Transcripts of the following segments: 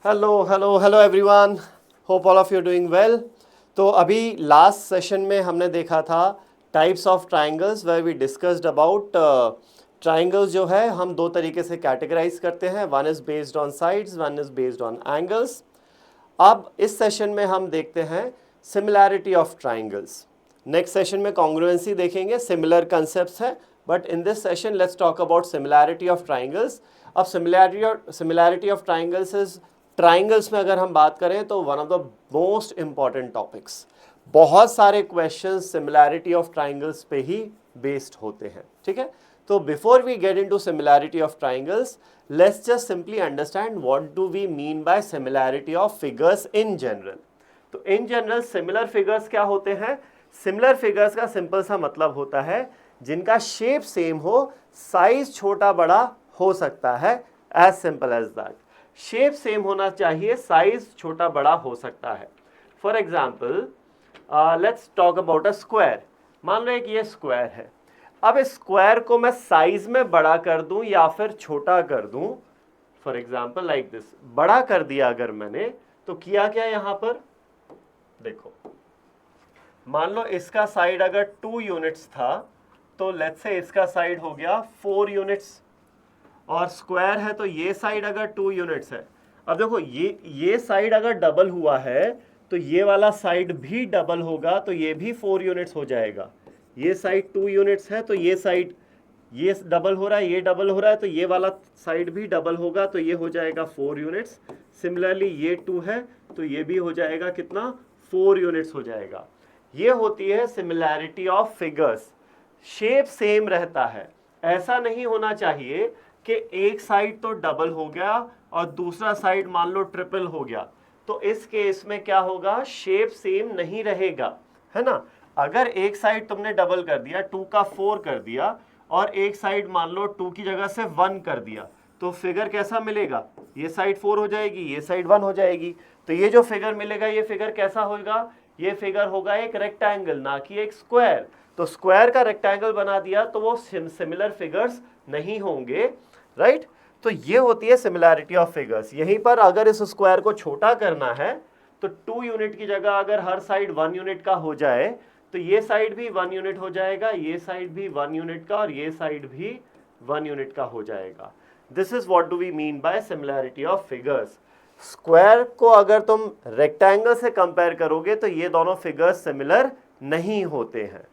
Hello everyone, hope all of you doing well. तो अभी last session में हमने देखा था types of triangles where we discussed about triangles जो है हम दो तरीके से कैटेगराइज करते हैं, one is based on sides, one is based on angles. अब इस सेशन में हम देखते हैं similarity of triangles. Next session में कॉन्ग्रुएंसी देखेंगे, सिमिलर कंसेप्ट्स है, but in this session let's talk about similarity of triangles. अब similarity of triangles is, triangles में अगर हम बात करें तो one of the most important topics. बहुत सारे क्वेश्चंस सिमिलैरिटी ऑफ ट्राइंगल्स पे ही बेस्ड होते हैं, ठीक है। तो before we get into similarity of triangles, let's just simply understand what do we mean by similarity of figures in general. तो in general similar figures क्या होते हैं? सिमिलर फिगर्स का सिंपल सा मतलब होता है जिनका शेप सेम हो, साइज छोटा बड़ा हो सकता है, as simple as that. Shape same होना चाहिए, साइज छोटा बड़ा हो सकता है। For example let's talk about a square. मान लो एक ये स्क्वायर है। अब इस स्क्वायर को मैं साइज में बड़ा कर दूं या फिर छोटा कर दूं, फॉर एग्जाम्पल लाइक दिस। बड़ा कर दिया अगर मैंने, तो किया क्या यहां पर देखो, मान लो इसका साइड अगर 2 यूनिट्स था तो लेट्स से इसका साइड हो गया 4 यूनिट्स, और स्क्वायर है तो ये साइड अगर 2 यूनिट्स है। अब देखो ये साइड अगर डबल हुआ है तो ये वाला साइड भी डबल होगा, तो ये भी 4 यूनिट्स हो जाएगा। ये साइड 2 यूनिट्स है तो ये साइड, ये डबल हो रहा है, ये डबल हो रहा है, तो ये वाला साइड भी डबल होगा, तो ये हो जाएगा 4 यूनिट्स। सिमिलरली ये 2 है तो ये भी हो जाएगा कितना, 4 यूनिट्स हो जाएगा। ये होती है similarity of figures. Shape same रहता है, ऐसा नहीं होना चाहिए कि एक साइड तो डबल हो गया और दूसरा साइड मान लो ट्रिपल हो गया। तो इस केस में क्या होगा, शेप सेम नहीं रहेगा, है ना। अगर एक साइड तुमने डबल कर दिया, 2 का 4 कर दिया, और एक साइड मान लो 2 की जगह से 1 कर दिया, तो फिगर कैसा मिलेगा, ये साइड 4 हो जाएगी, ये साइड 1 हो जाएगी। तो ये जो फिगर मिलेगा, ये फिगर कैसा होगा, ये फिगर होगा एक रेक्टेंगल, ना कि एक स्क्वायर। तो स्क्वायर का रेक्टेंगल बना दिया तो वो सिमिलर फिगर्स नहीं होंगे, राइट। तो ये होती है सिमिलैरिटी ऑफ फिगर्स। यहीं पर अगर इस स्क्वायर को छोटा करना है तो 2 यूनिट की जगह अगर हर साइड 1 यूनिट का हो जाए तो ये साइड भी 1 यूनिट हो जाएगा, ये साइड भी 1 यूनिट का, और ये साइड भी 1 यूनिट का हो जाएगा। This is what do we mean by similarity of figures. Square को अगर तुम रेक्टेंगल से कंपेयर करोगे तो ये दोनों फिगर्स सिमिलर नहीं होते हैं।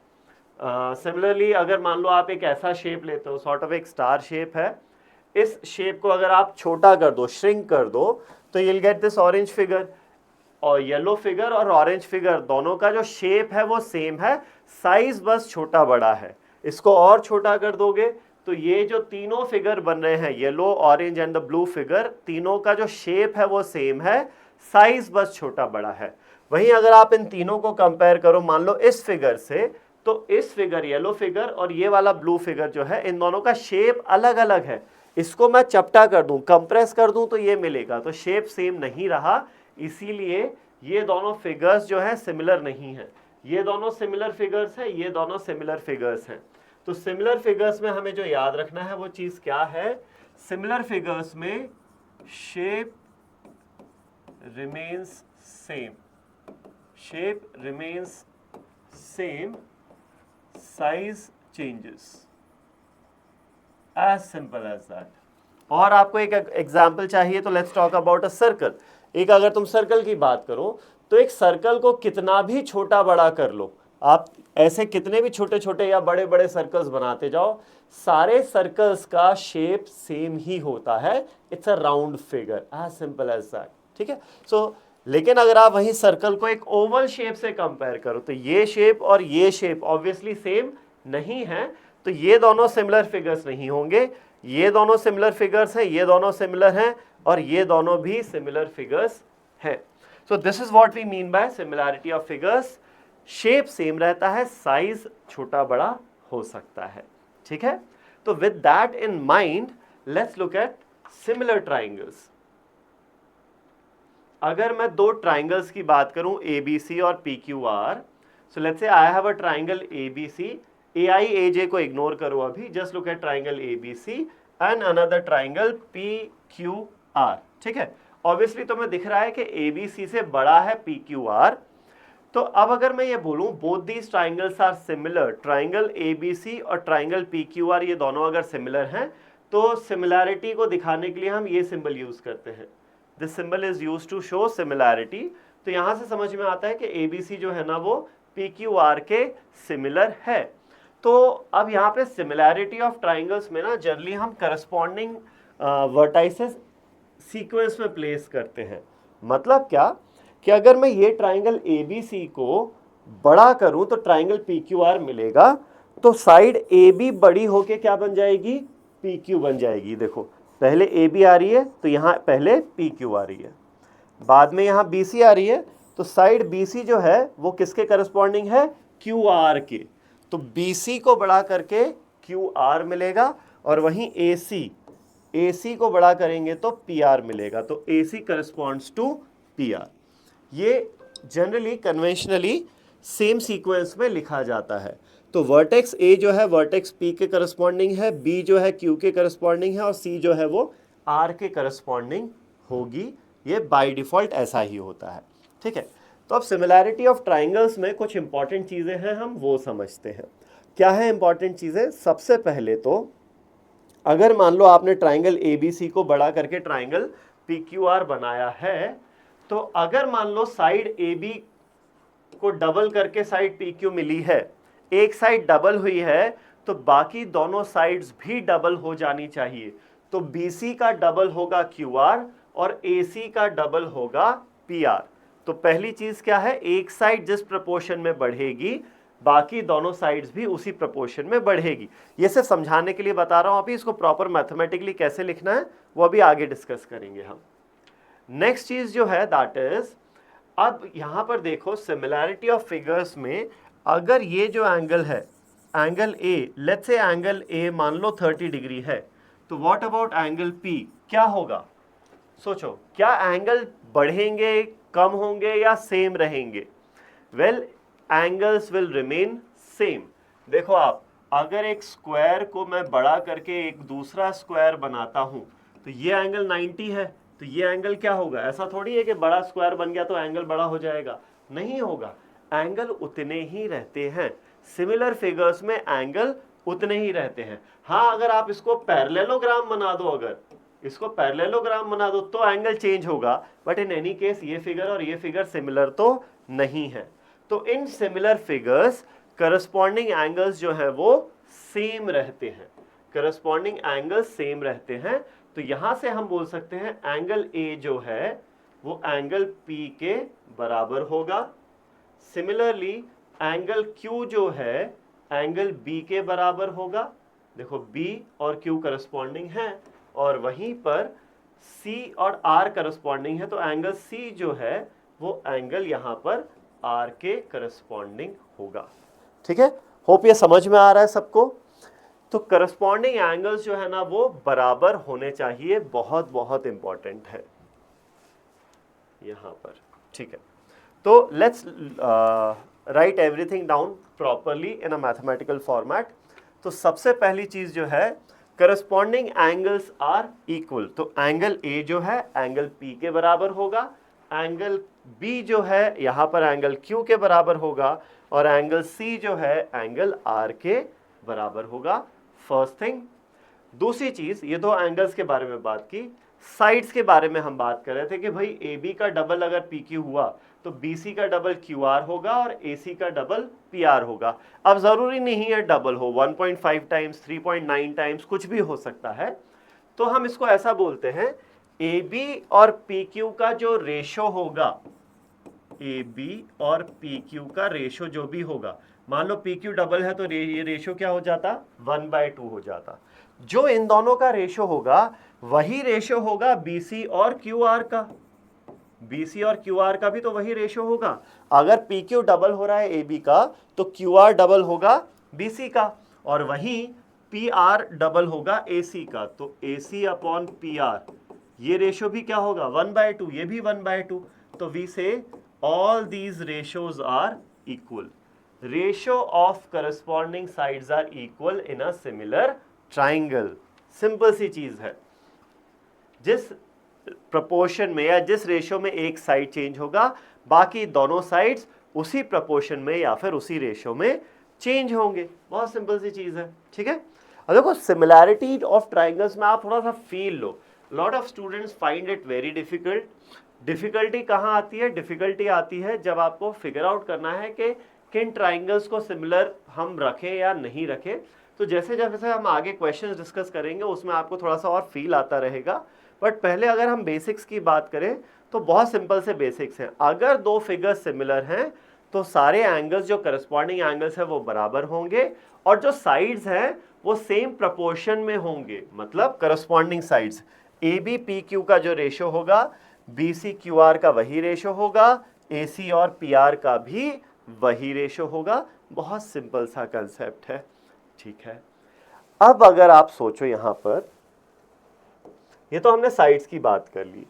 सिमिलरली अगर मान लो आप एक ऐसा शेप लेते हो, सॉर्ट ऑफ एक स्टार शेप है, इस शेप को अगर आप छोटा कर दो, श्रिंक कर दो, तो you will get this orange figure. और येलो फिगर और ऑरेंज फिगर दोनों का जो शेप है वो सेम है, साइज बस छोटा बड़ा है। इसको और छोटा कर दोगे तो ये जो तीनों फिगर बन रहे हैं, yellow orange and the blue figure, तीनों का जो शेप है वो सेम है, साइज बस छोटा बड़ा है। वहीं अगर आप इन तीनों को कंपेयर करो मान लो इस फिगर से, तो इस फिगर येलो फिगर और ये वाला ब्लू फिगर जो है, इन दोनों का शेप अलग अलग है। इसको मैं चपटा कर दूं, कंप्रेस कर दूं तो ये मिलेगा, तो शेप सेम नहीं रहा, इसीलिए ये दोनों फिगर्स जो है सिमिलर नहीं है। ये दोनों सिमिलर फिगर्स है, ये दोनों सिमिलर फिगर्स हैं। तो सिमिलर फिगर्स में हमें जो याद रखना है वो चीज क्या है, सिमिलर फिगर्स में shape remains same, shape remains same, size changes, as simple as that. और आपको एक एग्जाम्पल चाहिए तो let's talk about a circle. एक अगर तुम सर्कल की बात करो तो एक सर्कल को कितना भी छोटा बड़ा कर लो, आप ऐसे कितने भी छोटे छोटे या बड़े बड़े सर्कल्स बनाते जाओ, सारे सर्कल्स का शेप सेम ही होता है, it's a round figure, as simple as that, ठीक है। सो लेकिन अगर आप वही सर्कल को एक ओवल शेप से कंपेयर करो तो ये शेप और ये शेप ऑब्वियसली सेम नहीं है, तो ये दोनों सिमिलर फिगर्स नहीं होंगे। ये दोनों सिमिलर फिगर्स हैं, ये दोनों सिमिलर हैं, और ये दोनों भी सिमिलर फिगर्स हैं। So this is what we mean by similarity of figures. Shape same रहता है, साइज छोटा बड़ा हो सकता है, ठीक है। तो with that in mind let's look at similar triangles. अगर मैं दो ट्राइंगल्स की बात करूं, ABC और PQR, so let's say I have a triangle ABC, AI AJ को इग्नोर करो अभी, just look at triangle ABC and another triangle PQR, ठीक है। ऑब्वियसली तुम्हें दिख रहा है कि ABC से बड़ा है PQR। तो अब अगर मैं ये बोलूं both these triangles are similar, triangle ABC और ट्राइंगल PQR ये दोनों अगर सिमिलर हैं तो सिमिलैरिटी को दिखाने के लिए हम ये सिंबल यूज करते हैं। This symbol is used to show similarity. तो यहां से समझ में आता है कि ABC जो है ना वो PQR के सिमिलर है। तो अब यहाँ पे सिमिलैरिटी ऑफ ट्राइंगल्स में ना जनरली हम करस्पॉन्डिंग वर्टाइसेस सीक्वेंस में प्लेस करते हैं। मतलब क्या कि अगर मैं ये ट्राइंगल ABC को बड़ा करूं तो ट्राइंगल PQR मिलेगा, तो साइड AB बड़ी होके क्या बन जाएगी, PQ बन जाएगी। देखो पहले AB आ रही है तो यहाँ पहले PQ आ रही है, बाद में यहाँ BC आ रही है, तो साइड BC जो है वो किसके करस्पॉन्डिंग है, QR के। तो BC को बड़ा करके QR मिलेगा और वहीं AC को बड़ा करेंगे तो PR मिलेगा। तो AC करस्पॉन्ड्स टू PR। ये जनरली कन्वेंशनली सेम सीक्वेंस में लिखा जाता है। तो वर्टेक्स A जो है वर्टेक्स P के करस्पॉन्डिंग है, B जो है Q के करस्पॉन्डिंग है और C जो है वो R के करस्पॉन्डिंग होगी। ये बाय डिफॉल्ट ऐसा ही होता है, ठीक है। तो अब सिमिलैरिटी ऑफ ट्राइंगल्स में कुछ इंपॉर्टेंट चीज़ें हैं, हम वो समझते हैं। क्या है इंपॉर्टेंट चीज़ें? सबसे पहले तो अगर मान लो आपने ट्राइंगल ABC को बड़ा करके ट्राइंगल PQR बनाया है, तो अगर मान लो साइड AB को डबल करके साइड PQ मिली है, एक साइड डबल हुई है तो बाकी दोनों साइड्स भी डबल हो जानी चाहिए। तो BC का डबल होगा QR और AC का डबल होगा PR। तो पहली चीज क्या है, एक साइड जिस प्रपोर्शन में बढ़ेगी बाकी दोनों साइड्स भी उसी प्रपोर्शन में बढ़ेगी। ये सिर्फ समझाने के लिए बता रहा हूं, अभी इसको प्रॉपर मैथमेटिकली कैसे लिखना है वो अभी आगे डिस्कस करेंगे हम। नेक्स्ट चीज जो है दैट इज, अब यहां पर देखो सिमिलैरिटी ऑफ फिगर्स में अगर ये जो एंगल है angle A, let's say angle A मान लो 30 डिग्री है, तो व्हाट अबाउट एंगल P, क्या होगा? सोचो, क्या एंगल बढ़ेंगे, कम होंगे या सेम रहेंगे? Well, angles will remain same. देखो आप, अगर एक स्क्वायर को मैं बड़ा करके एक दूसरा स्क्वायर बनाता हूं तो ये एंगल 90 है, तो ये एंगल क्या होगा? ऐसा थोड़ी है कि बड़ा स्क्वायर बन गया तो एंगल बड़ा हो जाएगा, नहीं होगा, एंगल उतने ही रहते हैं। सिमिलर फिगर्स में एंगल उतने ही रहते हैं। हाँ, अगर आप इसको पैरेललोग्राम बना दो, अगर इसको पैरेललोग्राम बना दो तो एंगल चेंज होगा, बट इन एनी केस ये फिगर और ये फिगर सिमिलर तो नहीं है। तो in similar figures corresponding angles जो है वो सेम रहते हैं, करस्पॉन्डिंग एंगल्स सेम रहते हैं। तो यहां से हम बोल सकते हैं एंगल A जो है वो एंगल P के बराबर होगा। सिमिलरली एंगल Q जो है एंगल B के बराबर होगा। देखो B और Q करस्पॉन्डिंग है और वहीं पर C और R करस्पॉन्डिंग है, तो एंगल C जो है वो एंगल यहां पर R के करस्पॉन्डिंग होगा। ठीक है, होप ये समझ में आ रहा है सबको। तो करस्पॉन्डिंग एंगल्स जो है ना वो बराबर होने चाहिए, बहुत बहुत इंपॉर्टेंट है यहां पर। ठीक है, तो let's write everything down properly in a mathematical format. तो सबसे पहली चीज जो है, करस्पॉन्डिंग एंगल्स आर इक्वल। तो एंगल A जो है एंगल P के बराबर होगा, एंगल B जो है यहां पर एंगल Q के बराबर होगा और एंगल C जो है एंगल R के बराबर होगा। First thing. दूसरी चीज, ये दो एंगल्स के बारे में बात की, साइड्स के बारे में हम बात कर रहे थे कि भाई AB का डबल अगर PQ हुआ तो BC का डबल QR होगा और AC का डबल PR होगा। अब जरूरी नहीं है डबल हो, 1.5 टाइम्स, 3.9 टाइम्स, कुछ भी हो सकता है। तो हम इसको ऐसा बोलते हैं, AB और PQ का जो रेशो होगा, AB और PQ का रेशो जो भी होगा, मान लो PQ डबल है तो ये रेशो क्या हो जाता, 1/2 हो जाता। जो इन दोनों का रेशो होगा वही रेशो होगा BC और QR का, BC और QR का भी तो वही रेशो होगा। अगर PQ डबल हो रहा है AB का तो QR डबल होगा BC का, और वहीं PR डबल होगा AC का, तो AC अपॉन PR ये रेशो भी क्या होगा, 1/2, ये भी 1/2। तो we say all these ratios are equal. Ratio of corresponding sides are equal in a similar triangle. Simple सी चीज है। जिस प्रपोर्शन में या जिस रेशो में एक साइड चेंज होगा, बाकी दोनों साइड्स उसी प्रपोर्शन में या फिर उसी रेशो में चेंज होंगे। बहुत सिंपल सी चीज है, ठीक है। अब देखो सिमिलैरिटी ऑफ ट्राइंगल्स में आप थोड़ा सा feel low. Lot of students find it very difficult. Difficulty कहाँ आती है? डिफिकल्टी आती है जब आपको फिगर आउट करना है कि किन ट्राइंगल्स को सिमिलर हम रखें या नहीं रखें। तो जैसे जैसे हम आगे क्वेश्चंस डिस्कस करेंगे उसमें आपको थोड़ा सा और फील आता रहेगा। बट पहले अगर हम बेसिक्स की बात करें तो बहुत सिंपल से बेसिक्स हैं। अगर दो फिगर्स सिमिलर हैं तो सारे एंगल्स जो करस्पॉन्डिंग एंगल्स है वो बराबर होंगे और जो साइड्स हैं वो सेम प्रपोर्शन में होंगे। मतलब corresponding sides A B P Q का जो रेशो होगा बी सी क्यू आर का वही रेशो होगा, ए सी और पी आर का भी वही रेशो होगा। बहुत सिंपल सा कंसेप्ट है, ठीक है। अब अगर आप सोचो यहां पर, ये तो हमने साइड्स की बात कर ली।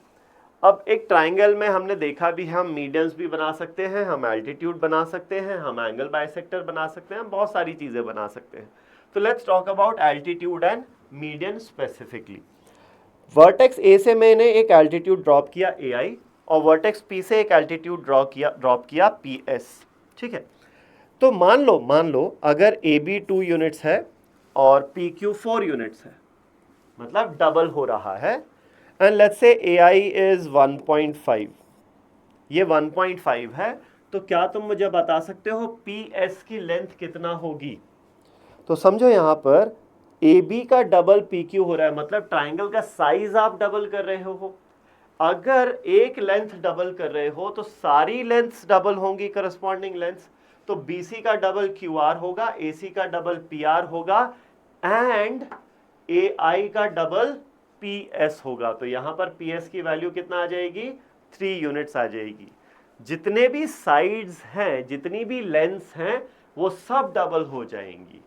अब एक ट्राइंगल में हमने देखा भी है, हम मीडियंस भी बना सकते हैं, हम एल्टीट्यूड बना सकते हैं, हम एंगल बाइसेक्टर बना सकते हैं, हम बहुत सारी चीजें बना सकते हैं। तो let's talk about altitude and median specifically. Vertex ए से मैंने एक एल्टीट्यूड ड्रॉप किया AI और वर्टेक्स P से एक एल्टीट्यूड ड्रॉप किया PS, ठीक है। तो मान लो अगर AB 2 यूनिट्स है और PQ 4 यूनिट्स है, मतलब डबल हो रहा है। And let's say AI is 1.5, ये 1.5 है। तो क्या तुम मुझे बता सकते हो PS की लेंथ कितना होगी? तो समझो यहां पर AB का डबल PQ हो रहा है, मतलब ट्राइंगल का साइज आप डबल कर रहे हो। अगर एक लेंथ डबल कर रहे हो तो सारी लेंथ्स डबल होंगी, करस्पॉन्डिंग लेंथ्स। तो BC का डबल QR होगा, AC का डबल PR होगा एंड AI का डबल PS होगा। तो यहां पर PS की वैल्यू कितना आ जाएगी? 3 यूनिट्स आ जाएगी। जितने भी साइड्स हैं, जितनी भी लेंथ्स हैं, वो सब डबल हो जाएंगी।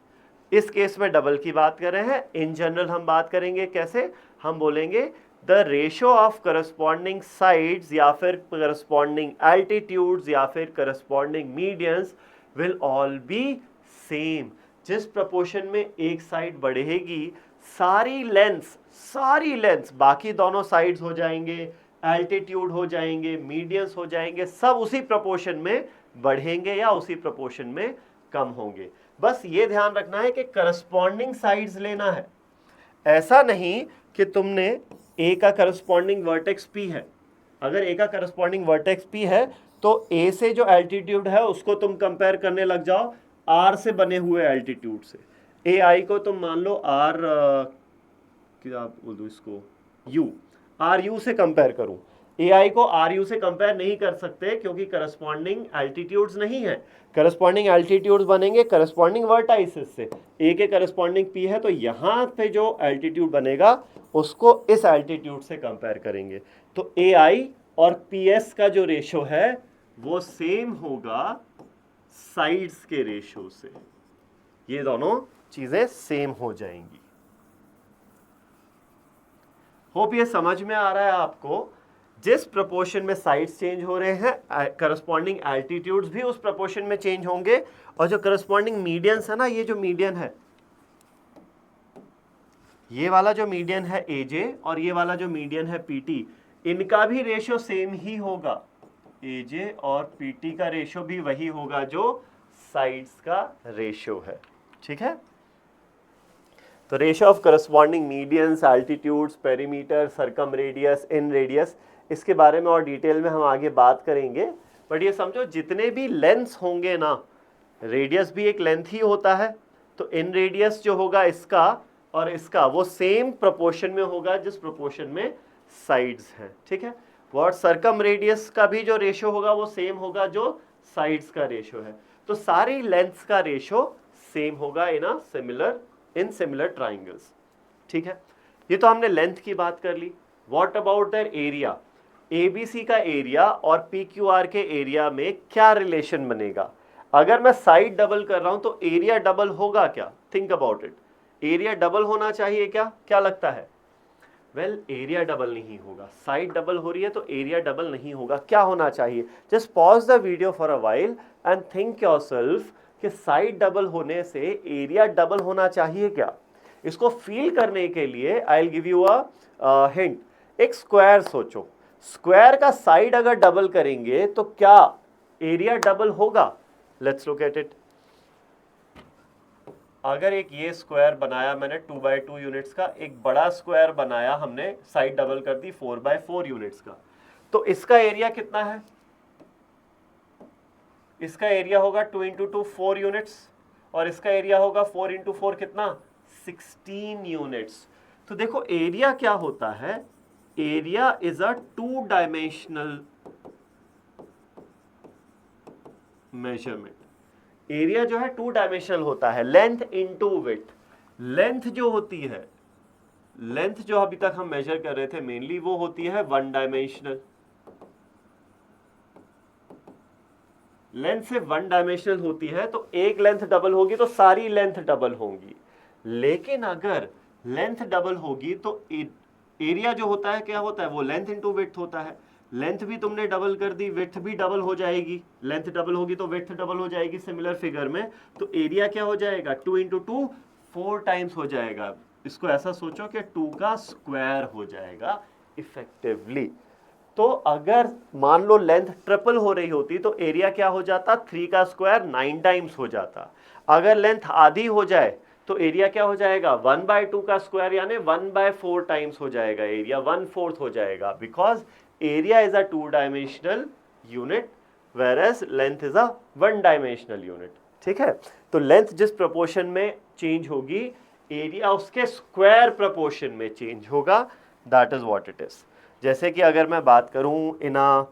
इस केस में डबल की बात कर रहे हैं। इन जनरल हम बात करेंगे कैसे, हम बोलेंगे the ratio of corresponding sides या फिर करस्पॉन्डिंग एल्टीट्यूड्स या फिर corresponding medians will all B same. जिस प्रोपोर्शन में एक साइड बढ़ेगी, सारी लेंथ्स बाकी दोनों साइड्स हो जाएंगे, एल्टीट्यूड हो जाएंगे, मीडियंस हो जाएंगे, सब उसी प्रोपोर्शन में बढ़ेंगे या उसी प्रोपोर्शन में कम होंगे। बस ये ध्यान रखना है कि करस्पॉन्डिंग साइड्स लेना है। ऐसा नहीं कि तुमने ए का करस्पॉन्डिंग वर्टेक्स P है, अगर ए का करस्पॉन्डिंग वर्टेक्स P है तो ए से जो एल्टीट्यूड है उसको तुम कंपेयर करने लग जाओ आर से बने हुए एल्टीट्यूड से। ए आई को तुम मान लो आर, क्या बोल दो इसको, यू, आर यू से कंपेयर करूं। AI को RU से कंपेयर नहीं कर सकते क्योंकि करस्पॉन्डिंग एल्टीट्यूड्स नहीं है। करस्पॉन्डिंग एल्टीट्यूड्स बनेंगे करस्पॉन्डिंग वर्टाइसेस से। A के करस्पॉन्डिंग P है तो यहाँ पे जो एल्टीट्यूड बनेगा उसको इस एल्टीट्यूड से कंपेयर करेंगे। तो AI और PS का जो रेशो है वो सेम होगा साइड्स के रेशो से। ये दोनों चीजें सेम हो जाएंगी। होप ये समझ में आ रहा है आपको। जिस प्रोपोर्शन में साइड्स चेंज हो रहे हैं, करस्पॉन्डिंग एल्टीट्यूड्स भी उस प्रोपोर्शन में चेंज होंगे। और जो करस्पॉन्डिंग मीडियंस है ना, ये जो मीडियन है, ये वाला जो मीडियन है AJ और ये वाला जो मीडियन है PT, इनका भी रेशो सेम ही होगा। AJ और PT का रेशो भी वही होगा जो साइड्स का रेशो है, ठीक है। तो ratio of corresponding medians, altitudes, perimeter, circum radius, in radius, इसके बारे में और डिटेल में हम आगे बात करेंगे। बट ये समझो जितने भी लेंथ्स होंगे ना, रेडियस भी एक लेंथ ही होता है, तो इन रेडियस जो होगा इसका और इसका वो सेम प्रोपोर्शन में होगा जिस प्रोपोर्शन में साइड्स हैं, ठीक है। और सर्कम रेडियस का भी जो रेशो होगा वो सेम होगा जो साइड्स का रेशो है। तो सारी लेंथ्स का रेशो सेम होगा इन सिमिलर ट्राइंगल्स, ठीक है। ये तो हमने लेंथ की बात कर ली। What about their area? ABC का एरिया और PQR के एरिया में क्या रिलेशन बनेगा? अगर मैं साइड डबल कर रहा हूं तो एरिया डबल होगा क्या? Think about it. Area double होना चाहिए क्या लगता है? वेल, एरिया डबल नहीं होगा। साइड डबल हो रही है तो एरिया डबल नहीं होगा। क्या होना चाहिए? Just pause the video for a while and think yourself कि साइड डबल होने से एरिया डबल होना चाहिए क्या? इसको फील करने के लिए I will give you a hint. एक स्क्वायर सोचो, स्क्वायर का साइड अगर डबल करेंगे तो क्या एरिया डबल होगा? Let's look at it. अगर एक ये स्क्वायर बनाया मैंने 2x2 यूनिट्स का, एक बड़ा स्क्वायर बनाया हमने, साइड डबल कर दी 4x4 यूनिट्स का, तो इसका एरिया कितना है? इसका एरिया होगा 2 इंटू 2 4 यूनिट्स, और इसका एरिया होगा 4 इंटू 4 कितना? 16 यूनिट्स। तो देखो एरिया क्या होता है, area is a 2 dimensional measurement. Area जो है 2 डायमेंशनल होता है, लेंथ इनटू विड्थ। लेंथ जो होती है, लेंथ जो अभी तक हम मेजर कर रहे थे मेनली, वो होती है 1 डायमेंशनल। लेंथ से 1 डायमेंशनल होती है, तो एक लेंथ डबल होगी तो सारी लेंथ डबल होंगी। लेकिन अगर लेंथ डबल होगी तो एरिया जो होता है क्या होता है, वो लेंथ इनटू विड्थ होता है। लेंथ भी तुमने डबल कर दी, विड्थ भी डबल हो जाएगी। लेंथ डबल होगी तो विड्थ डबल हो जाएगी सिमिलर फिगर में। तो एरिया क्या हो जाएगा, 2 इंटू 2 4 टाइम्स हो जाएगा। इसको ऐसा सोचो कि 2 का स्क्वायर हो जाएगा इफेक्टिवली। तो अगर मान लो लेंथ ट्रिपल हो रही होती तो एरिया क्या हो जाता, 3 का स्क्वायर 9 टाइम्स हो जाता। अगर लेंथ आधी हो जाए तो एरिया क्या हो जाएगा, 1/2 का स्क्वायर यानी 1/4 टाइम्स हो जाएगा, एरिया 1/4 हो जाएगा। Because area is a 2 dimensional unit whereas length is a 1 dimensional unit. ठीक है, तो लेंथ जिस प्रोपोर्शन में चेंज होगी, एरिया उसके स्क्वायर प्रोपोर्शन में चेंज होगा। That is what it is. जैसे कि अगर मैं बात करूं इन अ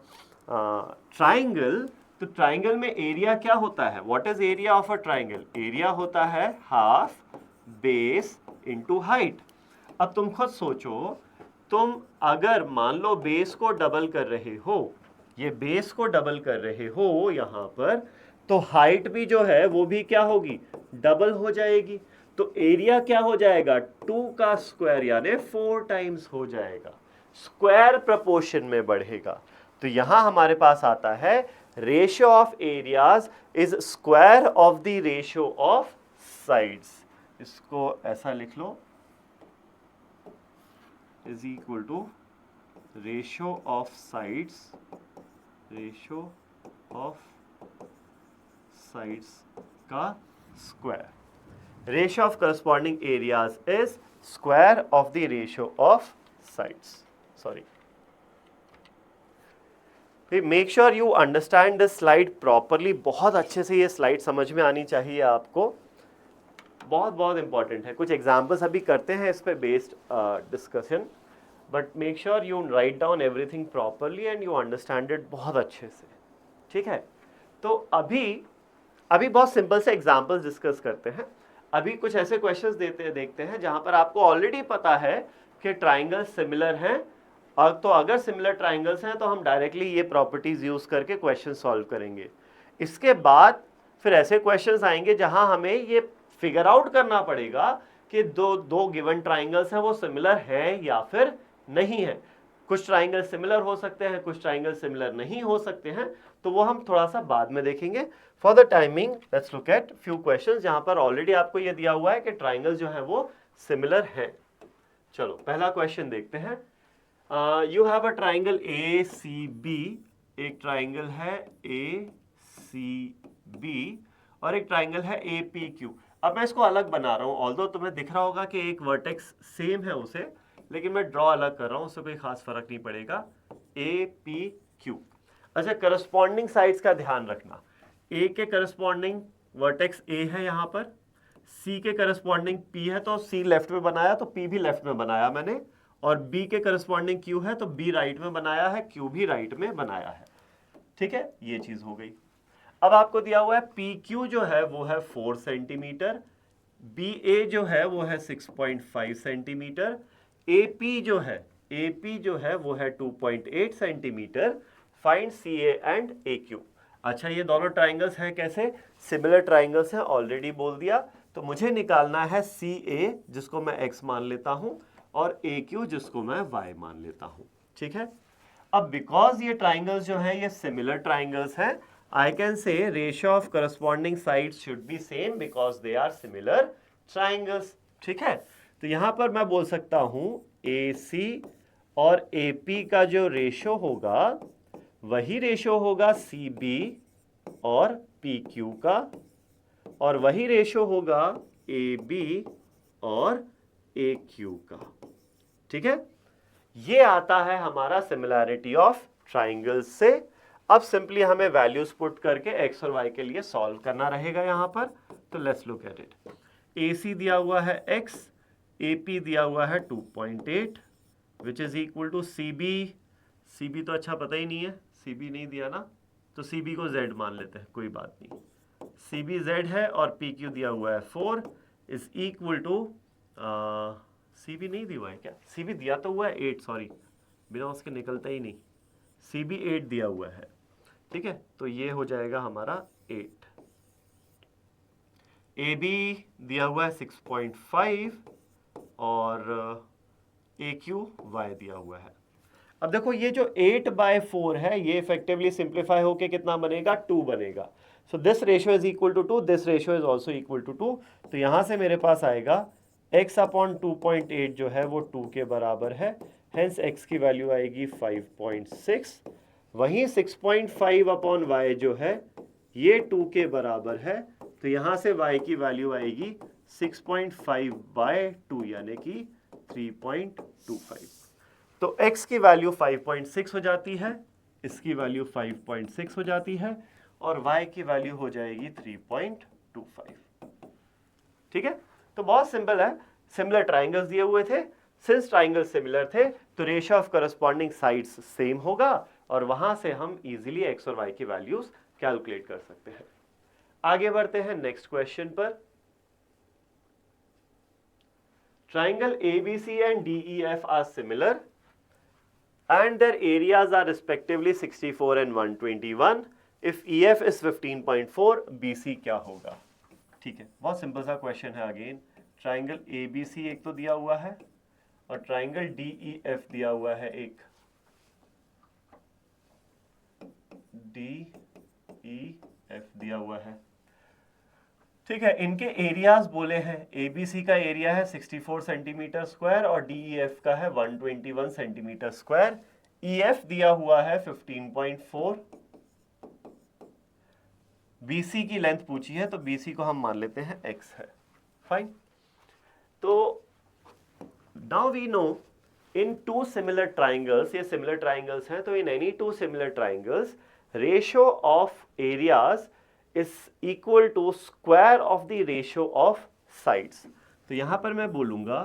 ट्राइंगल, तो ट्राइंगल में एरिया क्या होता है, what is area of a triangle? Area होता है हाफ बेस इनटू हाइट। अब तुम खुद सोचो, तुम अगर मान लो बेस को डबल कर रहे हो, ये बेस को डबल कर रहे हो यहां पर, तो हाइट भी जो है वो भी क्या होगी, डबल हो जाएगी। तो एरिया क्या हो जाएगा, 2 का स्क्वायर यानी 4 टाइम्स हो जाएगा, स्क्वायर प्रपोर्शन में बढ़ेगा। तो यहां हमारे पास आता है ratio of areas is square of the ratio of sides. इसको ऐसा लिख लो, is equal to ratio of sides, ratio of sides का square. Ratio of corresponding areas is square of the ratio of sides. Sorry, make sure you understand this slide properly. बहुत अच्छे से ये slide समझ में आनी चाहिए आपको, बहुत बहुत इंपॉर्टेंट है। कुछ एग्जाम्पल्स अभी करते हैं इस पे based discussion, but make sure you write down everything properly and you understand it बहुत अच्छे से। ठीक है, तो अभी बहुत सिंपल से एग्जाम्पल्स डिस्कस करते हैं। अभी कुछ ऐसे क्वेश्चंस देखते हैं जहां पर आपको ऑलरेडी पता है कि ट्राइंगल सिमिलर हैं, और तो अगर सिमिलर ट्राइंगल्स हैं तो हम डायरेक्टली ये प्रॉपर्टीज यूज करके क्वेश्चन सॉल्व करेंगे। इसके बाद फिर ऐसे क्वेश्चंस आएंगे जहां हमें ये फिगर आउट करना पड़ेगा कि दो गिवन ट्राइंगल्स हैं वो सिमिलर हैं या फिर नहीं है। कुछ ट्राइंगल सिमिलर हो सकते हैं, कुछ ट्राइंगल सिमिलर नहीं हो सकते हैं, तो वो हम थोड़ा सा बाद में देखेंगे। For the timing let's look at few questions जहां पर ऑलरेडी आपको ये दिया हुआ है कि ट्राइंगल जो है वो सिमिलर हैं। चलो पहला क्वेश्चन देखते हैं। You have a triangle A C B, एक ट्राइंगल है ए सी बी और एक ट्राइंगल है ए पी क्यू। अब मैं इसको अलग बना रहा हूं, ऑल्दो तुम्हें दिख रहा होगा कि एक वर्टेक्स सेम है उसे, लेकिन मैं ड्रॉ अलग कर रहा हूं, उससे कोई खास फर्क नहीं पड़ेगा। A P Q. अच्छा, करस्पॉन्डिंग साइड्स का ध्यान रखना। ए के करस्पॉन्डिंग वर्टेक्स ए है यहाँ पर, सी के करस्पॉन्डिंग पी है तो सी लेफ्ट में बनाया तो पी भी लेफ्ट में बनाया मैंने, और बी के करस्पॉन्डिंग क्यू है तो बी राइट में बनाया है, क्यू भी राइट में बनाया है। ठीक है, ये चीज हो गई। अब आपको दिया हुआ है पी क्यू जो है वो है 4 सेंटीमीटर, बी ए जो है वो है 6.5 सेंटीमीटर, ए पी जो है वो है 2.8 centimetre. Find C A and A Q. अच्छा, ये दोनों ट्राइंगल्स हैं कैसे, सिमिलर ट्राइंगल्स हैं, ऑलरेडी बोल दिया। तो मुझे निकालना है सी ए जिसको मैं एक्स मान लेता हूं और ए क्यू जिसको मैं वाई मान लेता हूं। ठीक है, अब बिकॉज ये ट्राइंगल्स जो है ये सिमिलर ट्राइंगल्स हैं, I can say ratio of corresponding sides should be same because they are similar triangles. ठीक है, तो यहां पर मैं बोल सकता हूं AC और AP का जो रेशो होगा वही रेशो होगा CB और PQ का, और वही रेशो होगा AB और AQ का। ठीक है, ये आता है हमारा सिमिलैरिटी ऑफ ट्राइंगल्स से। अब सिंपली हमें वैल्यूज पुट करके x और y के लिए सॉल्व करना रहेगा यहां पर। तो let's look at it. AC दिया हुआ है x, AP दिया हुआ है 2.8 which is equal to CB तो अच्छा पता ही नहीं है, CB नहीं दिया ना, तो CB को Z मान लेते हैं, कोई बात नहीं। CB Z है और PQ दिया हुआ है 4 इज इक्वल टू CB नहीं दिया हुआ है क्या? CB दिया तो हुआ है 8, सॉरी, बिना उसके निकलता ही नहीं। CB 8 दिया हुआ है, ठीक है, तो ये हो जाएगा हमारा 8। AB दिया हुआ है 6.5 और AQ Y दिया हुआ है। अब देखो ये जो 8/4 है ये इफेक्टिवली सिंप्लीफाई होके कितना बनेगा? 2 बनेगा। So this ratio is equal to 2, this ratio is also equal to 2। तो यहां से मेरे पास आएगा x अपॉन 2.8 जो है वो 2 के बराबर है, हेंस x की वैल्यू आएगी 5.6। वहीं 6.5 अपॉन y जो है ये 2 के बराबर है, तो यहां से y की वैल्यू आएगी 6.5/2 यानी कि 3.25। तो x की वैल्यू 5.6 हो जाती है, इसकी वैल्यू 5.6 हो जाती है और y की वैल्यू हो जाएगी 3.25। ठीक है, तो बहुत सिंपल है। सिमिलर ट्राइंगल्स दिए हुए थे, सिंस ट्राइंगल सिमिलर थे तो ratio of corresponding sides same होगा और वहां से हम इजीली x और y की वैल्यूज कैलकुलेट कर सकते हैं। आगे बढ़ते हैं नेक्स्ट क्वेश्चन पर। Triangle ABC and DEF are similar and their areas are respectively 64 and 121. If EF is 15.4, BC क्या होगा? ठीक है, बहुत सिंपल सा क्वेश्चन है। अगेन ट्राइंगल ABC एक तो दिया हुआ है और ट्राइंगल DEF दिया हुआ है एक, DEF दिया हुआ है, ठीक है। इनके एरियाज बोले हैं, ABC का एरिया है 64 सेंटीमीटर स्क्वायर और DEF का है 121 सेंटीमीटर स्क्वायर। EF दिया हुआ है 15.4। BC की लेंथ पूछी है तो BC को हम मान लेते हैं x है, फाइन। तो now we know in two similar triangles, ये सिमिलर ट्राइंगल्स हैं, तो in any two similar triangles ratio of areas is equal to square of the ratio of sides. तो यहां पर मैं बोलूंगा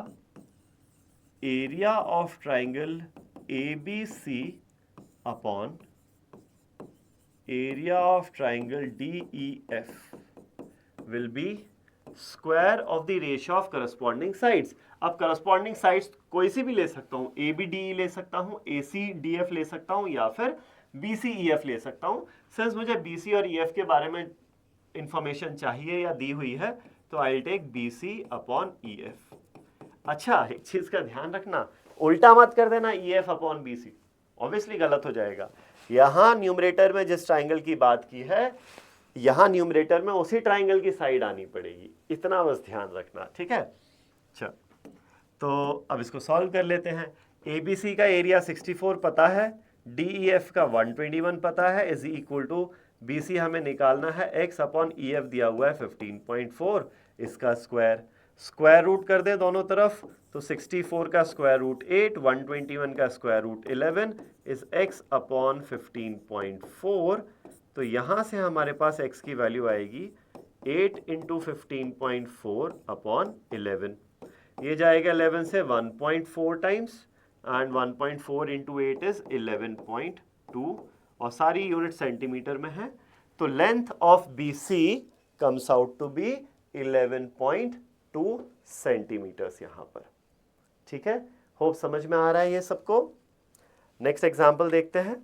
area of triangle ABC upon area of triangle DEF will be square of the ratio of corresponding sides. अब corresponding sides कोई सी भी ले सकता हूं, ABDE ले सकता हूं, ACDF ले सकता हूं या फिर BCEF ले सकता हूं। सिंस मुझे BC और EF के बारे में इंफॉर्मेशन चाहिए या दी हुई है तो I will take BC upon EF। अच्छा, एक चीज का ध्यान रखना, उल्टा मत कर देना EF अपॉन BC, ऑब्वियसली गलत हो जाएगा। यहां न्यूमरेटर में जिस ट्राइंगल की बात की है, यहां न्यूमरेटर में उसी ट्राइंगल की साइड आनी पड़ेगी, इतना बस ध्यान रखना, ठीक है। चल, तो अब इसको सॉल्व कर लेते हैं। ABC का एरिया 64 पता है, DEF का 121 पता है, इज इक्वल टू BC हमें निकालना है, x अपॉन EF दिया हुआ है 15.4, इसका स्क्वायर, स्क्वायर रूट कर दे दोनों तरफ, तो 64 का स्क्वायर रूट 8, 121 का square root 11 is x upon 15.4। तो यहां से हमारे पास x की वैल्यू आएगी 8 इंटू 15.4 अपॉन 11। ये जाएगा 11 से 1.4 टाइम्स एंड 1.4 इंटू 8 इज 11.2 और सारी यूनिट सेंटीमीटर में है। तो length of BC comes out to be 11.2 centimetres यहां पर, ठीक है। होप समझ में आ रहा है ये सबको। नेक्स्ट एग्जांपल देखते हैं।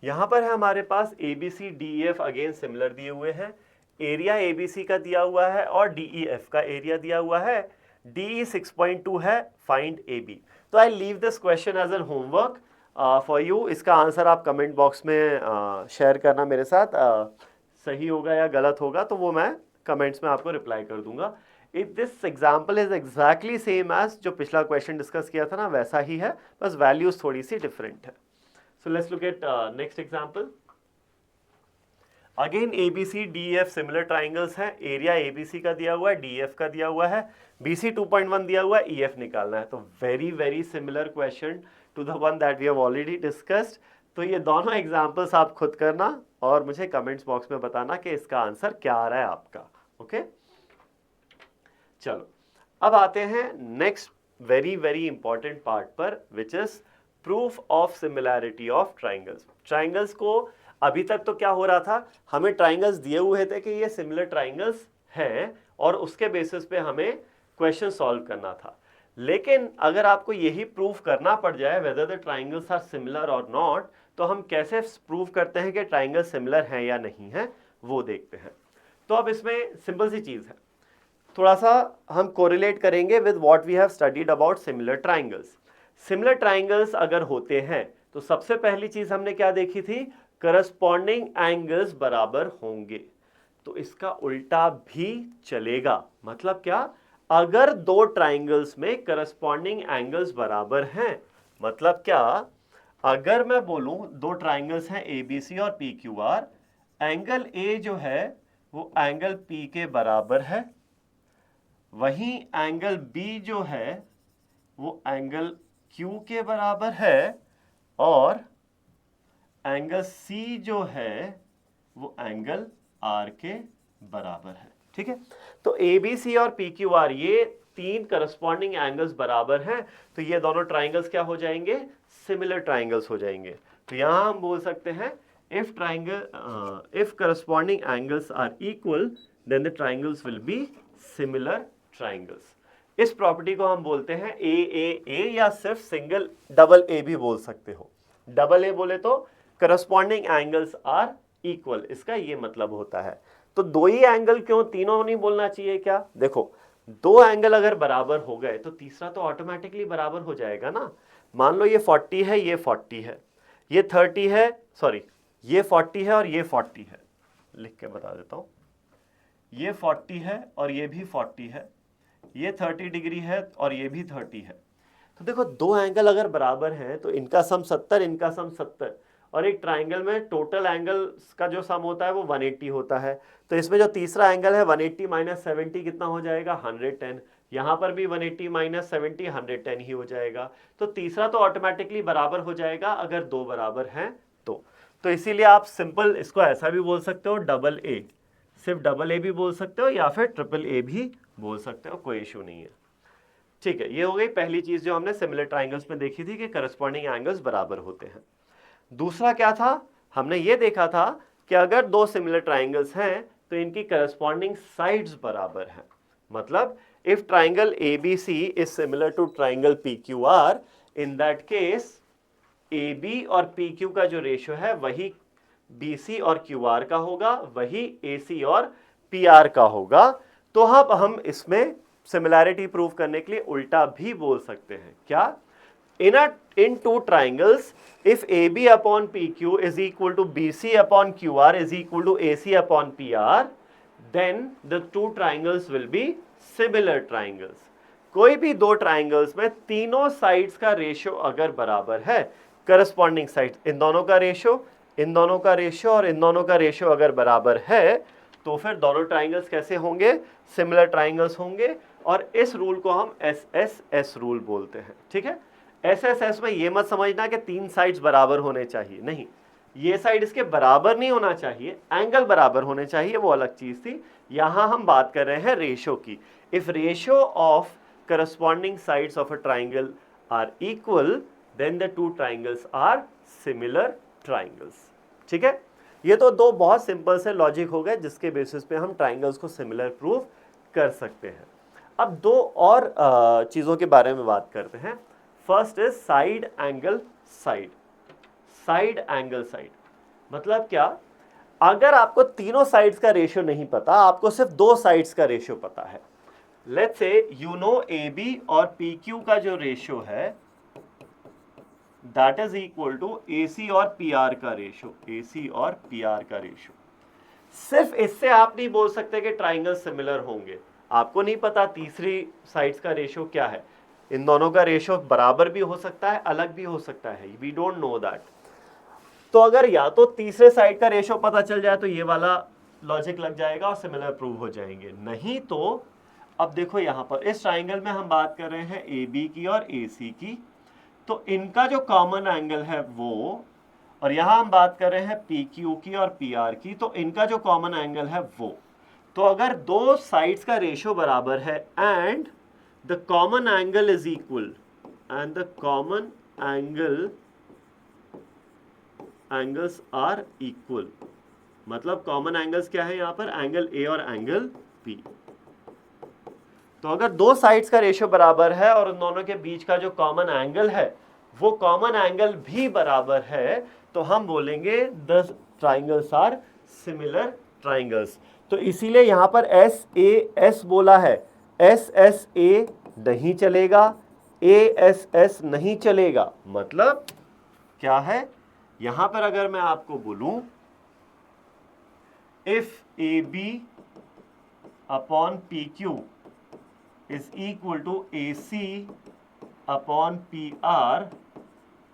यहां पर है हमारे पास ABC DEF अगेन सिमिलर दिए हुए हैं, एरिया ABC का दिया हुआ है और DEF का एरिया दिया हुआ है। DE 6.2 है, फाइंड AB। तो I leave this question as an homework for you. इसका आंसर आप कमेंट बॉक्स में शेयर करना मेरे साथ, सही होगा या गलत होगा तो वो मैं कमेंट्स में आपको रिप्लाई कर दूंगा। If this example is exactly same as जो पिछला क्वेश्चन डिस्कस किया था ना, वैसा ही है, बस वैल्यूज थोड़ी सी डिफरेंट है. So let's look at next example. Again ABC DF similar triangles हैं. एरिया एबीसी का दिया हुआ है, डीएफ का दिया हुआ है, बीसी 2.1 दिया हुआ है, ईएफ निकालना है. तो very very similar question to the one that we have already discussed. तो ये दोनों एग्जांपल्स आप खुद करना और मुझे कमेंट्स बॉक्स में बताना कि इसका आंसर क्या आ रहा है आपका. ओके, चलो अब आते हैं next very very important part पर, which is proof of similarity of triangles. Triangles को अभी तक तो क्या हो रहा था, हमें ट्राइंगल्स दिए हुए थे कि ये सिमिलर ट्राइंगल्स हैं और उसके बेसिस पे हमें क्वेश्चन सॉल्व करना था. लेकिन अगर आपको यही प्रूफ करना पड़ जाए whether the triangles are similar और नॉट, तो हम कैसे प्रूव करते हैं कि ट्राइंगल सिमिलर हैं या नहीं है, वो देखते हैं. तो अब इसमें सिंपल सी चीज है, थोड़ा सा हम कोरिलेट करेंगे with what we have studied about similar triangles. Similar triangles अगर होते हैं तो सबसे पहली चीज हमने क्या देखी थी, करस्पॉन्डिंग एंगल्स बराबर होंगे. तो इसका उल्टा भी चलेगा. मतलब क्या, अगर दो ट्राइंगल्स में करस्पॉन्डिंग एंगल्स बराबर हैं, मतलब क्या, अगर मैं बोलूं दो ट्राइंगल्स हैं एबीसी और P Q R, angle A जो है वो एंगल पी के बराबर है, वहीं एंगल बी जो है वो एंगल क्यू के बराबर है, और एंगल सी जो है वो एंगल आर के बराबर है. ठीक है, तो ए बी सी और पी क्यू आर ये तीन करस्पॉन्डिंग एंगल्स बराबर हैं, तो ये दोनों ट्राइंगल्स क्या हो जाएंगे, सिमिलर ट्राइंगल्स हो जाएंगे. तो यहां हम बोल सकते हैं if corresponding angles are equal then the triangles will be similar triangles. इस प्रॉपर्टी को हम बोलते हैं ए या सिर्फ सिंगल डबल ए भी बोल सकते हो. डबल ए बोले तो करस्पॉन्डिंग एंगल्स आर इक्वल, इसका ये मतलब होता है. तो दो ही एंगल क्यों, तीनों नहीं बोलना चाहिए क्या? देखो, दो एंगल अगर बराबर हो गए तो तीसरा तो ऑटोमेटिकली बराबर हो जाएगा ना. मान लो ये 40 है, ये 40 है, ये 30 है, सॉरी ये 40 है और ये 40 है. लिख के बता देता हूं, ये 40 है और ये भी 40 है, ये 30 डिग्री है और ये भी 30 है. तो देखो, दो एंगल अगर बराबर हैं तो इनका सम 70, इनका सम 70, और एक ट्राइंगल में टोटल एंगल्स का जो सम होता है वो 180 होता है. तो इसमें जो तीसरा एंगल है 180 माइनस 70 कितना हो जाएगा, 110. यहां पर भी 180 माइनस 70 110 ही हो जाएगा. तो तीसरा तो ऑटोमेटिकली बराबर हो जाएगा अगर दो बराबर हैं तो इसीलिए आप सिंपल इसको ऐसा भी बोल सकते हो, डबल ए, सिर्फ डबल ए भी बोल सकते हो या फिर ट्रिपल ए भी बोल सकते हो, कोई इशू नहीं है. ठीक है, ये हो गई पहली चीज जो हमने सिमिलर ट्राइंगल्स में देखी थी कि करस्पॉन्डिंग एंगल्स बराबर होते हैं. दूसरा क्या था, हमने ये देखा था कि अगर दो सिमिलर ट्राइंगल्स हैं तो इनकी करस्पॉन्डिंग साइड्स बराबर हैं. मतलब if triangle ABC is similar to triangle PQR, in that case AB और PQ का जो रेशियो है वही BC और QR का होगा, वही AC और PR का होगा. तो अब हम इसमें सिमिलैरिटी प्रूव करने के लिए उल्टा भी बोल सकते हैं. क्या, in two triangles, if AB upon PQ is equal to BC upon QR is equal to AC upon PR, then the two triangles will be similar triangles. कोई भी दो ट्राइंगल्स में तीनों साइड्स का रेशियो अगर बराबर है, करस्पॉन्डिंग साइड्स, इन दोनों का रेशियो, इन दोनों का रेशियो और इन दोनों का रेशियो अगर बराबर है, तो फिर दोनों ट्राइंगल्स कैसे होंगे, सिमिलर ट्राइंगल्स होंगे. और इस रूल को हम SSS रूल बोलते हैं. ठीक है, SSS में ये मत समझना कि तीन साइड्स बराबर होने चाहिए, नहीं, ये साइड इसके बराबर नहीं होना चाहिए, एंगल बराबर होने चाहिए, वो अलग चीज थी. यहां हम बात कर रहे हैं रेशियो की. If ratio of corresponding sides of a triangle are equal then the two triangles are similar triangles. ठीक है, ये तो दो बहुत सिंपल से लॉजिक हो गए जिसके बेसिस पे हम ट्राइंगल्स को सिमिलर प्रूव कर सकते हैं. अब दो और चीजों के बारे में बात करते हैं. First is side angle side. Side angle side मतलब क्या, अगर आपको तीनों साइड्स का रेशियो नहीं पता, आपको सिर्फ दो साइड्स का रेशियो पता है. Let's say you know AB और PQ का जो रेशियो है that is equal to AC और PR का रेशियो, AC और PR का रेशियो. सिर्फ इससे आप नहीं बोल सकते कि ट्राइंगल सिमिलर होंगे. आपको नहीं पता तीसरी साइड्स का रेशो क्या है, इन दोनों का रेशो बराबर भी हो सकता है, अलग भी हो सकता है, वी डोंट नो दैट। तो अगर या तो तीसरे साइड का रेशो पता चल जाए तो ये वाला लॉजिक लग जाएगा और सिमिलर प्रूव हो जाएंगे, नहीं तो अब देखो यहां पर इस ट्राइंगल में हम बात कर रहे हैं ए बी की और ए सी की, तो इनका जो कॉमन एंगल है वो, और यहां हम बात कर रहे हैं पी क्यू की और पी आर की, तो इनका जो कॉमन एंगल है वो, तो अगर दो साइड्स का रेशो बराबर है and the common angle is equal, and the common angles are equal, मतलब कॉमन एंगल्स क्या है यहां पर, एंगल ए और एंगल बी। तो अगर दो साइड्स का रेशियो बराबर है और उन दोनों के बीच का जो कॉमन एंगल है वो कॉमन एंगल भी बराबर है, तो हम बोलेंगे the triangles are similar triangles. तो इसीलिए यहां पर एस ए एस बोला है, एस एस ए नहीं चलेगा, ए एस एस नहीं चलेगा। मतलब क्या है, यहां पर अगर मैं आपको बोलूं if A B upon P Q is equal to AC upon PR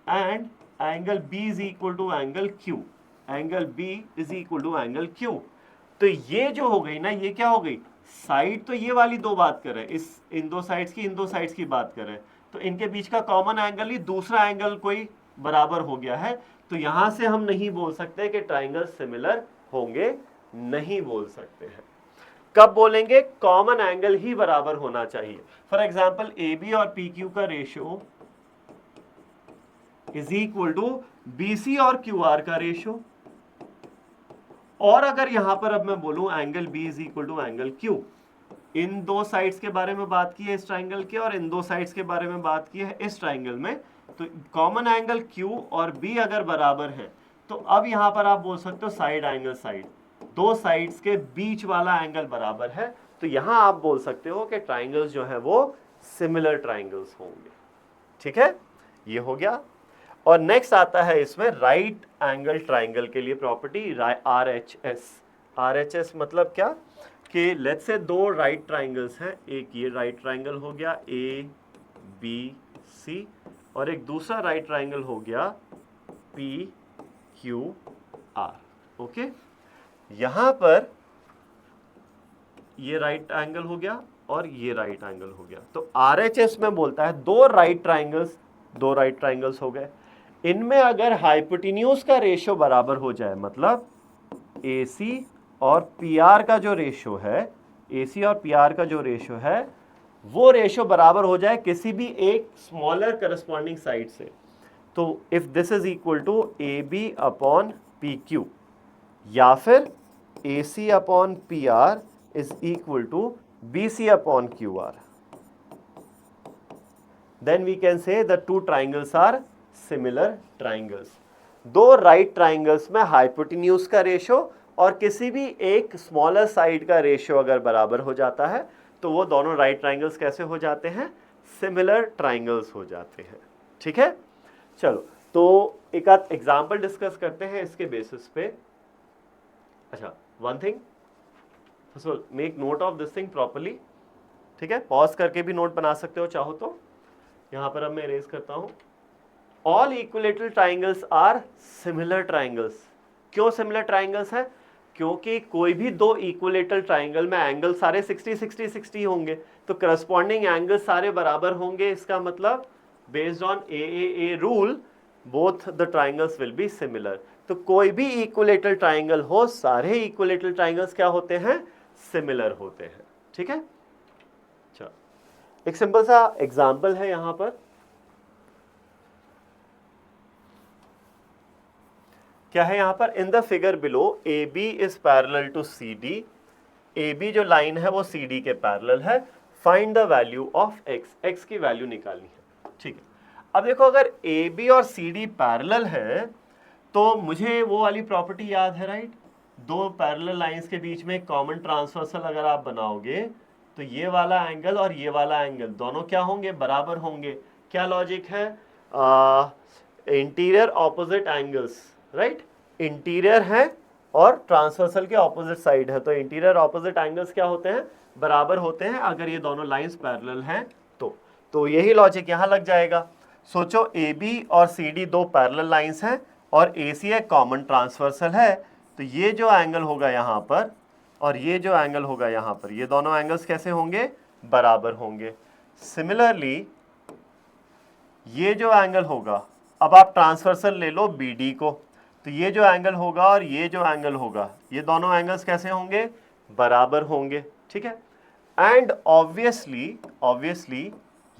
and angle B is equal to angle Q, angle B is equal to angle Q, तो ये जो हो गई ना, ये क्या हो गई, साइड तो ये वाली दो बात कर रहे हैं, इस इन दो साइड्स की बात कर रहे हैं, तो इनके बीच का कॉमन एंगल ही दूसरा एंगल कोई बराबर हो गया है, तो यहां से हम नहीं बोल सकते कि ट्राइंगल सिमिलर होंगे, नहीं बोल सकते हैं। कब बोलेंगे, कॉमन एंगल ही बराबर होना चाहिए। फॉर एग्जाम्पल ए बी और पी क्यू का ratio is equal to B C और क्यू आर का रेशियो, और अगर यहां पर अब मैं बोलूं angle B is equal to angle Q, इन दो साइड्स के बारे में बात की है इस ट्राइंगल के, और इन दो साइड्स के बारे में बात की है इस ट्राइंगल में, तो कॉमन एंगल क्यू और बी अगर बराबर है तो अब यहां पर आप बोल सकते हो साइड एंगल साइड, दो साइड्स के बीच वाला एंगल बराबर है, तो यहां आप बोल सकते हो कि ट्राइंगल्स जो है वो सिमिलर ट्राइंगल्स होंगे। ठीक है, ये हो गया। और नेक्स्ट आता है इसमें राइट एंगल ट्राइंगल के लिए प्रॉपर्टी RHS। RHS मतलब क्या, कि लेट्स से दो राइट ट्राइंगल्स हैं, एक ये राइट ट्राइंगल हो गया ABC और एक दूसरा राइट ट्राइंगल हो गया PQR। ओके, यहां पर ये राइट एंगल हो गया और ये राइट एंगल हो गया, तो RHS में बोलता है दो राइट ट्राइंगल्स हो गए, इनमें अगर हाइपोटेन्यूज का रेशियो बराबर हो जाए, मतलब AC और PR का जो रेशियो है, AC और PR का जो रेशियो है वो रेशियो बराबर हो जाए किसी भी एक स्मॉलर करस्पॉन्डिंग साइड से, तो if this is equal to AB upon PQ या फिर AC upon PR is equal to BC upon QR, then we can say the two triangles are similar triangles। दो राइट ट्राइंगल्स में hypotenuse का ratio और किसी भी एक smaller side का रेशियो अगर बराबर हो जाता है तो वो दोनों राइट ट्राइंगल्स कैसे हो जाते हैं, सिमिलर ट्राइंगल्स हो जाते हैं। ठीक है, चलो तो एक आध एग्जाम्पल डिस्कस करते हैं इसके बेसिस पे। अच्छा, one thing, So make note of this thing properly। ठीक है, पॉज करके भी नोट बना सकते हो चाहो तो। यहां पर अब मैं इरेज करता हूं। All equilateral triangles are similar triangles. क्यों सिमिलर ट्राइंगल्स है, क्योंकि कोई भी दो इक्विलेटरल ट्राइंगल में एंगल सारे 60-60-60 होंगे, तो करस्पॉन्डिंग एंगल सारे बराबर होंगे, इसका मतलब based on AAA rule both the triangles will be similar. तो कोई भी इक्विलेटरल ट्राइंगल हो, सारे इक्विलेटरल ट्राइंगल्स क्या होते हैं, सिमिलर होते हैं। ठीक है, चलो एक सिंपल सा एग्जांपल है यहां पर। क्या है यहां पर, in the figure below AB is parallel to CD। AB जो लाइन है वो CD के पैरेलल है, find the value of x, x की वैल्यू निकालनी है। ठीक है, अब देखो अगर AB और CD पैरेलल है तो मुझे वो वाली प्रॉपर्टी याद है, राइट, दो पैरेलल लाइंस के बीच में एक कॉमन ट्रांसवर्सल अगर आप बनाओगे तो ये वाला एंगल और ये वाला एंगल दोनों क्या होंगे, बराबर होंगे। क्या लॉजिक है, interior opposite angles, right, interior है और ट्रांसवर्सल के ऑपोजिट साइड है, तो इंटीरियर ऑपोजिट एंगल्स क्या होते हैं, बराबर होते हैं अगर ये दोनों लाइंस पैरेलल हैं तो यही लॉजिक यहाँ लग जाएगा। सोचो AB और CD दो पैरेलल लाइंस हैं और AC एक कॉमन ट्रांसवर्सल है, तो ये जो एंगल होगा यहाँ पर और ये जो एंगल होगा यहाँ पर, ये दोनों एंगल्स कैसे होंगे, बराबर होंगे। सिमिलरली ये जो एंगल होगा, अब आप ट्रांसवर्सल ले लो BD को, तो ये जो एंगल होगा और ये जो एंगल होगा, ये दोनों एंगल्स कैसे होंगे, बराबर होंगे, ठीक है। एंड ऑब्वियसली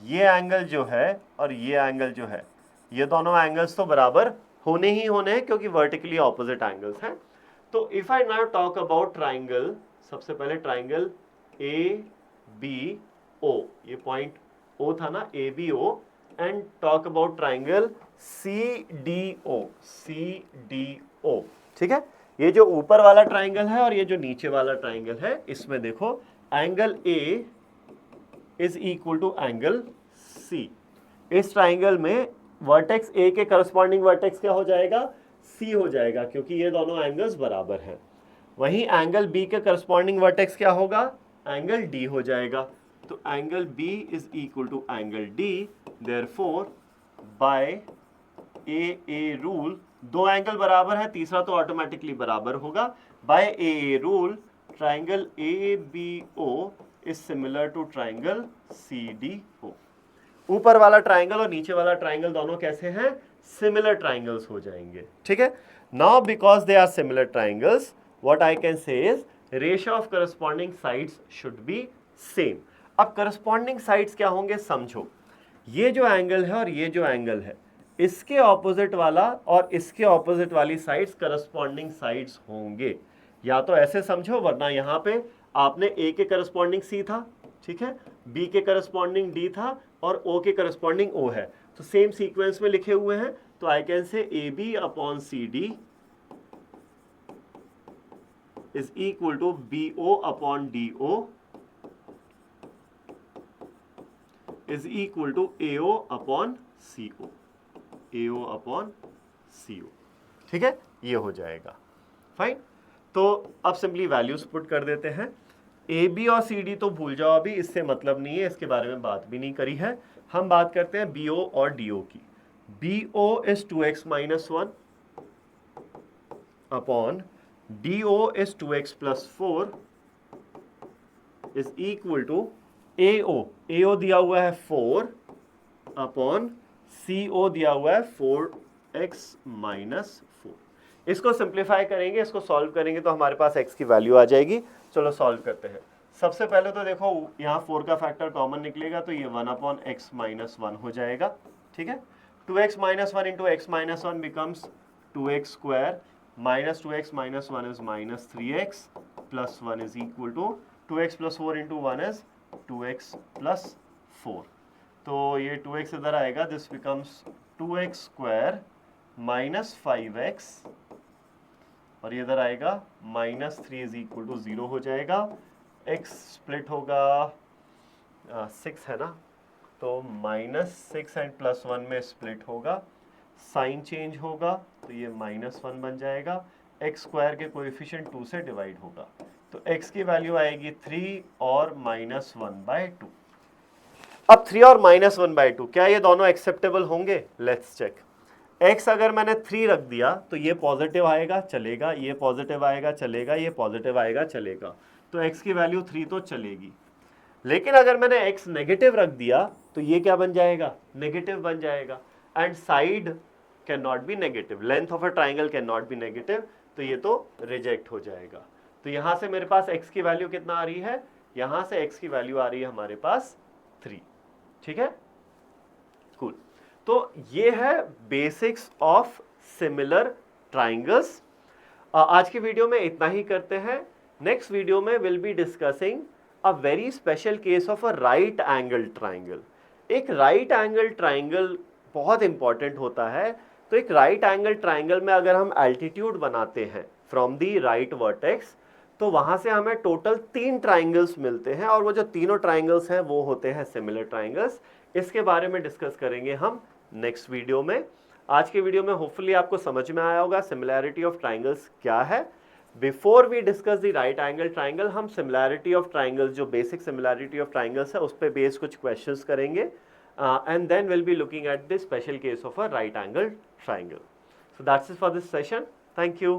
ये एंगल जो है और ये एंगल जो है, ये दोनों एंगल्स तो बराबर होने ही होने हैं क्योंकि वर्टिकली ऑपोजिट एंगल्स हैं। तो if I now talk about triangle, सबसे पहले ट्राइंगल ABO, ये पॉइंट O था ना, ABO, and talk about triangle CDO, ठीक है। ये जो ऊपर वाला ट्राइंगल है और ये जो नीचे वाला ट्राइंगल है, इसमें देखो angle A is equal to angle C। इस ट्राइंगल में वर्टेक्स A के करस्पॉन्डिंग वर्टेक्स क्या हो जाएगा, C हो जाएगा, क्योंकि ये दोनों एंगल्स बराबर हैं। वहीं एंगल B के करस्पॉन्डिंग वर्टेक्स क्या होगा, एंगल D हो जाएगा। तो angle B is equal to angle D, therefore by AA rule, दो एंगल बराबर है, तीसरा तो ऑटोमेटिकली बराबर होगा, by AA rule triangle ABO is similar to triangle CDO। ऊपर वाला ट्राइंगल और नीचे वाला ट्राइंगल दोनों कैसे हैं, सिमिलर ट्राइंगल्स हो जाएंगे, ठीक है। Now because they are similar triangles, what I can say is ratio of corresponding sides should be same. अब करस्पॉन्डिंग साइड्स क्या होंगे, समझो, ये जो एंगल है और ये जो एंगल है, इसके ऑपोजिट वाला और इसके ऑपोजिट वाली साइड्स करस्पॉन्डिंग साइड्स होंगे। या तो ऐसे समझो, वरना यहाँ पे आपने A के करस्पॉन्डिंग C था, ठीक है, B के करस्पॉन्डिंग D था और O के करस्पॉन्डिंग O है, तो सेम सीक्वेंस में लिखे हुए हैं, तो I can say AB upon CD is equal to BO upon DO is equal to AO upon CO, AO upon CO, ठीक है, ये हो जाएगा, फाइन। तो अब सिंपली वैल्यूज पुट कर देते हैं। AB और CD तो भूल जाओ, अभी इससे मतलब नहीं है, इसके बारे में बात भी नहीं करी है। हम बात करते हैं BO और DO की। BO is 2x minus 1 upon DO is 2x plus 4 is equal to AO दिया हुआ है 4 अपॉन CO दिया हुआ है 4x माइनस 4। इसको सिंप्लीफाई करेंगे, इसको सॉल्व करेंगे तो हमारे पास x की वैल्यू आ जाएगी। चलो सॉल्व करते हैं। सबसे पहले तो देखो यहाँ 4 का फैक्टर कॉमन निकलेगा, तो ये 1 अपॉन x माइनस 1 हो जाएगा, ठीक है। 2x minus 1 into x minus 1 becomes 2x square, minus 2x minus 1 is minus 3x plus 1 is equal to 2x plus 4 into 1 is 2x plus 4। तो ये 2x इधर आएगा, this becomes 2x square minus 5x और ये इधर आएगा minus 3 is equal to 0 हो जाएगा। x स्प्लिट होगा 6 है ना, तो माइनस 6 एंड प्लस 1 में स्प्लिट होगा, साइन चेंज होगा तो ये माइनस 1 बन जाएगा। x स्क्वायर के कोएफिशिएंट 2 से डिवाइड होगा, तो x की वैल्यू आएगी 3 और माइनस 1/2। अब 3 और माइनस 1/2, क्या ये दोनों एक्सेप्टेबल होंगे? Let's check. x अगर मैंने 3 रख दिया तो ये पॉजिटिव आएगा चलेगा, ये पॉजिटिव आएगा चलेगा, ये पॉजिटिव आएगा चलेगा, तो x की वैल्यू 3 तो चलेगी। लेकिन अगर मैंने x नेगेटिव रख दिया तो ये क्या बन जाएगा? नेगेटिव बन जाएगा। And side can not be negative, length of a triangle can not be negative, तो ये तो रिजेक्ट हो जाएगा। तो यहां से मेरे पास x की वैल्यू कितना आ रही है? यहां से x की वैल्यू आ रही है हमारे पास 3, ठीक है, कूल। तो ये है बेसिक्स ऑफ सिमिलर ट्राइंगल्स। आज की वीडियो में इतना ही करते हैं। नेक्स्ट वीडियो में will be discussing a very special case of a right angle triangle. एक राइट एंगल ट्राइंगल बहुत इंपॉर्टेंट होता है। तो एक राइट एंगल ट्राइंगल में अगर हम एल्टीट्यूड बनाते हैं फ्रॉम दी राइट वर्टेक्स, तो वहां से हमें टोटल 3 ट्राइंगल्स मिलते हैं, और वो जो तीनों ट्राइंगल्स हैं वो होते हैं सिमिलर ट्राइंगल्स। इसके बारे में डिस्कस करेंगे हम नेक्स्ट वीडियो में। आज के वीडियो में होपफुली आपको समझ में आया होगा सिमिलैरिटी ऑफ ट्राइंगल्स क्या है। Before we discuss the right angle triangle हम सिमिलैरिटी ऑफ ट्राइंगल्स, जो बेसिक सिमिलैरिटी ऑफ ट्राइंगल्स है उस पर बेस कुछ क्वेश्चंस करेंगे, and then will be looking at the special case of a right angle triangle. So that's it for this session. Thank you.